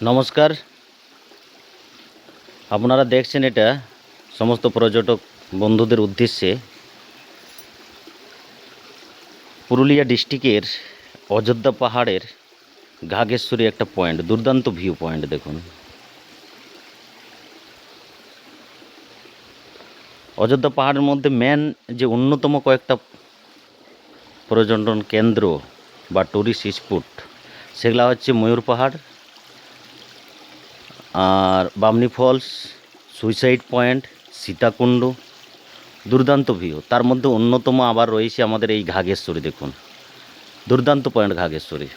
নমস্কার, আপনারা দেখছেন এটা সমস্ত পর্যটক বন্ধুদের উদ্দেশ্যে পুরুলিয়া ডিস্ট্রিক্টের অযোধ্যা পাহাড়ের ঘাগেশ্বরী একটা পয়েন্ট, দুর্দান্ত ভিউ পয়েন্ট। দেখুন, অযোধ্যা পাহাড়ের মধ্যে মেন যে অন্যতম কয়েকটা পর্যটন কেন্দ্র বা টুরিস্ট স্পট, সেগুলা হচ্ছে ময়ূর পাহাড় আর Bamni falls, suicide point, Sitakunda. দুর্দান্ত ভিউ। তার মধ্যে অন্যতম আবার রয়েছে আমাদের এই ঘাগেশ্বরী। দেখুন, দুর্দান্ত পয়েন্ট ঘাগেশ্বরী।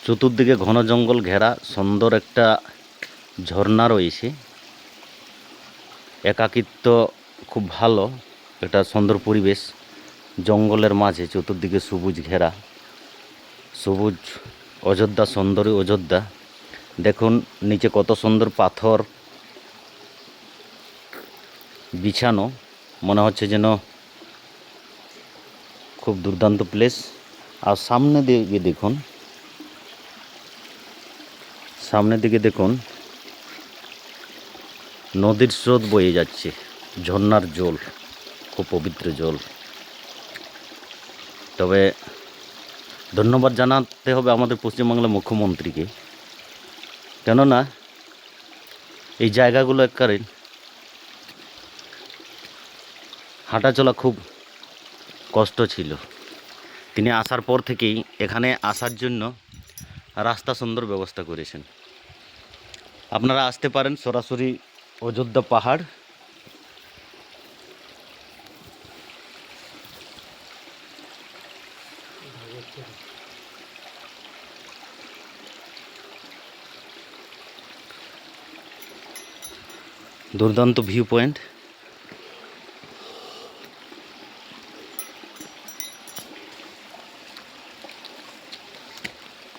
চতুর্দিকে ঘন জঙ্গল ঘেরা সুন্দর একটা ঝর্ণা রয়েছে। একাকিত্ব খুব ভালো, একটা সুন্দর পরিবেশ জঙ্গলের মাঝে, চতুর্দিকে সবুজ ঘেরা, সবুজ অযোধ্যা, সুন্দরী অযোধ্যা। দেখুন নিচে কত সুন্দর পাথর বিছানো, মনে হচ্ছে যেন খুব দুর্দান্ত প্লেস। আর সামনের দিকে দেখুন নদীর স্রোত বয়ে যাচ্ছে, ঝর্ণার জল, খুব পবিত্র জল। তবে ধন্যবাদ জানাতে হবে আমাদের পশ্চিমবাংলার মুখ্যমন্ত্রীকে, কেননা এই জায়গাগুলো একবারে হাঁটাচলা খুব কষ্ট ছিল। তিনি আসার পর থেকেই এখানে আসার জন্য রাস্তা সুন্দর ব্যবস্থা করেছেন। আপনারা আসতে পারেন সরাসরি অযোধ্যা পাহাড়। দুর্দান্ত ভিউ পয়েন্ট।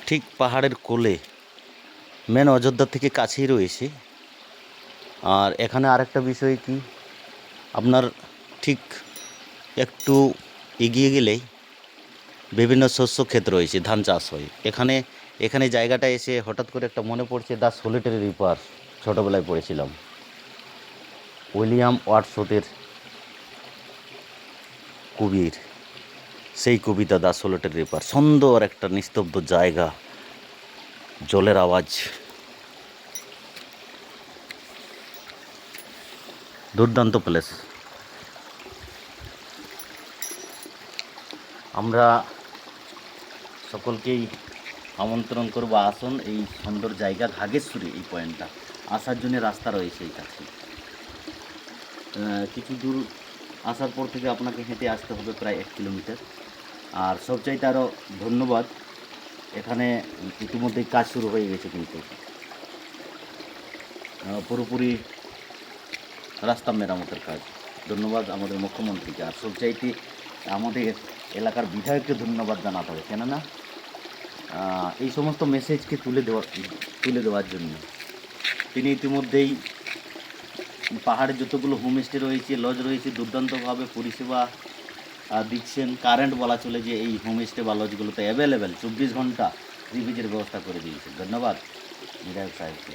ঠিক পাহাড়ের কোলে, মেন অযোধ্যা থেকে কাছেই রয়েছে। আর এখানে আরেকটা বিষয় কি, আপনার ঠিক একটু এগিয়ে গেলেই বিভিন্ন শস্য ক্ষেত রয়েছে, ধান চাষ হয় এখানে জায়গাটা এসে হঠাৎ করে একটা মনে পড়ছে দ্য সলিটারি রিপার। ছোটোবেলায় পড়েছিলাম, উইলিয়াম ওয়ার্ডসওয়ার্থের কবির সেই কবিতা দ্য সলিটারি রিপার। সুন্দর একটা নিস্তব্ধ জায়গা, জলের আওয়াজ, দুর্দান্ত প্লেস। আমরা সকলকেই আমন্ত্রণ করব, আসুন এই সুন্দর জায়গা ঘাগেশ্বরী। এই পয়েন্টটা আসার জন্য রাস্তা রয়েছে এই কাছে। কিছু দূর আসার পর থেকে আপনাকে হেঁটে আসতে হবে প্রায় 1 কিলোমিটার। আর সবচাইতে আরও ধন্যবাদ, এখানে ইতিমধ্যেই কাজ শুরু হয়ে গেছে, কিন্তু পুরোপুরি রাস্তা মেরামতের কাজ। ধন্যবাদ আমাদের মুখ্যমন্ত্রীকে। আর সবচাইতে আমাদের এলাকার বিধায়ককে ধন্যবাদ জানাতে হবে, কেননা এই সমস্ত মেসেজকে তুলে দেওয়ার জন্য তিনি ইতিমধ্যেই পাহাড়ে যতগুলো হোমস্টে রয়েছে, লজ রয়েছে, দুর্দান্তভাবে পরিষেবা দিচ্ছেন। কারেন্ট বলা চলে যে এই হোমস্টে বা লজগুলোতে অ্যাভেলেবেল 24 ঘন্টা রিভিজের ব্যবস্থা করে দিয়েছে। ধন্যবাদ বিধায়ক সাহেবকে।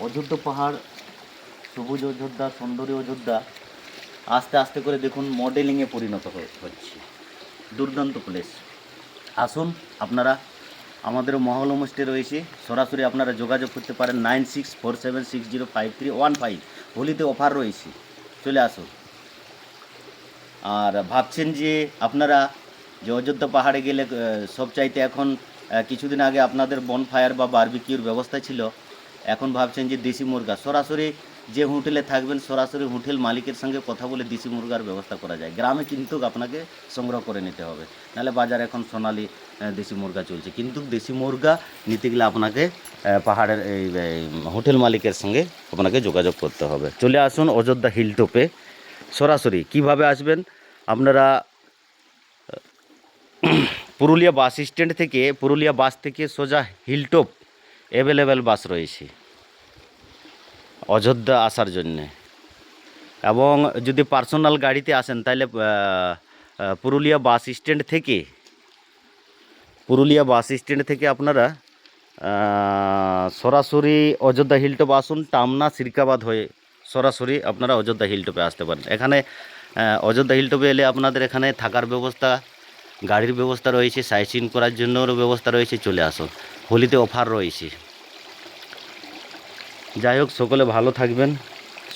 অযোধ্যা পাহাড়, সবুজ অযোধ্যা, সুন্দরী অযোধ্যা আস্তে আস্তে করে দেখুন মডেলিংয়ে পরিণত হচ্ছে। দুর্দান্ত প্লেস। আসুন আপনারা, আমাদেরও মহল হোমস্টে রয়েছে, সরাসরি আপনারা যোগাযোগ করতে পারেন 9647605315। হোলিতে অফার রয়েছে, চলে আসুন। আর ভাবছেন যে আপনারা যে অযোধ্যা পাহাড়ে গেলে সবচাইতে এখন কিছুদিন আগে আপনাদের বনফায়ার বা বারবিকিউর ব্যবস্থা ছিল, এখন ভাবছেন যে দেশি মুরগা, সরাসরি যে হোটেলে থাকবেন সরাসরি হোটেল মালিকের সঙ্গে কথা বলে দেশি মুরগার ব্যবস্থা করা যায়। গ্রামে কিন্তু আপনাকে সংগ্রহ করে নিতে হবে, নাহলে বাজারে এখন সোনালি দেশি মুরগা চলছে, কিন্তু দেশি মুরগা নিতে গেলে আপনাকে পাহাড়ের এই হোটেল মালিকের সঙ্গে আপনাকে যোগাযোগ করতে হবে। চলে আসুন অযোধ্যা হিলটপে সরাসরি। কিভাবে আসবেন আপনারা, পুরুলিয়া বাস স্ট্যান্ড থেকে, পুরুলিয়া বাস থেকে সোজা হিলটপ অ্যাভেলেবেল বাস রয়েছে অযোধ্যা আসার জন্যে। এবং যদি পার্সোনাল গাড়িতে আসেন তাহলে পুরুলিয়া বাস স্ট্যান্ড থেকে আপনারা সরাসরি অযোধ্যা হিলটপ আসুন, টামনা সিরকাবাদ হয়ে সরাসরি আপনারা অযোধ্যা হিলটপে আসতে পারেন। এখানে অযোধ্যা হিলটপে এলে আপনাদের এখানে থাকার ব্যবস্থা, গাড়ির ব্যবস্থা রয়েছে, সাইট সিন করার জন্যও ব্যবস্থা রয়েছে, চলে আসুন। হোলিতে অফার রয়েছে। যাই হোক, সকলে ভালো থাকবেন,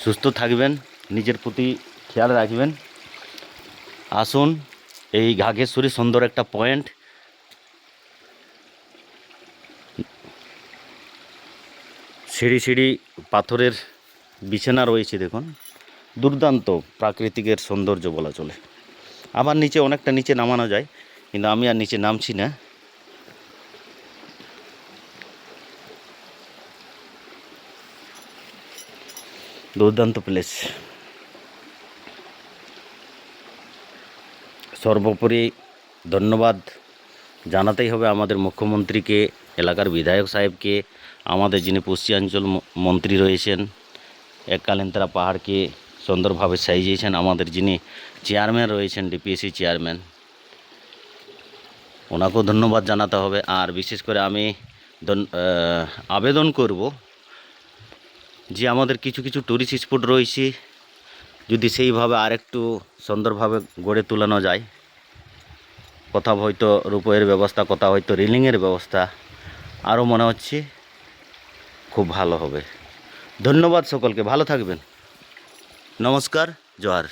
সুস্থ থাকবেন, নিজের প্রতি খেয়াল রাখবেন। আসুন, এই ঘাঘেশ্বরী সুন্দর একটা পয়েন্ট। সিঁড়ি সিঁড়ি পাথরের বিছানা রয়েছে, দেখুন, দুর্দান্ত প্রাকৃতিকের সৌন্দর্য বলা চলে। আবার নিচে অনেকটা নিচে নামানো যায়, কিন্তু আমি আর নিচে নামছি না। দুর্দান্ত প্লেস। সর্বোপরি ধন্যবাদ জানাতেই হবে আমাদের মুখ্যমন্ত্রীকে, এলাকার বিধায়ক সাহেবকে, আমাদের যিনি পশ্চিমাঞ্চল মন্ত্রী রয়েছেন, এককালীন তারা পাহাড়কে সুন্দরভাবে সাজিয়েছেন, আমাদের যিনি চেয়ারম্যান রয়েছেন, ডিপিএসসি চেয়ারম্যান, ওনাকেও ধন্যবাদ জানাতে হবে। আর বিশেষ করে আমি আবেদন করব যে আমাদের কিছু কিছু টুরিস্ট স্পট রয়েছে, যদি সেইভাবে আরেকটু সুন্দরভাবে গড়ে তোলানো যায়, কোথাও হয়তো রূপয়ের ব্যবস্থা, কোথাও হয়তো রেলিংয়ের ব্যবস্থা, আরও মনে হচ্ছে খুব ভালো হবে। ধন্যবাদ সকলকে, ভালো থাকবেন। নমস্কার, জোহার।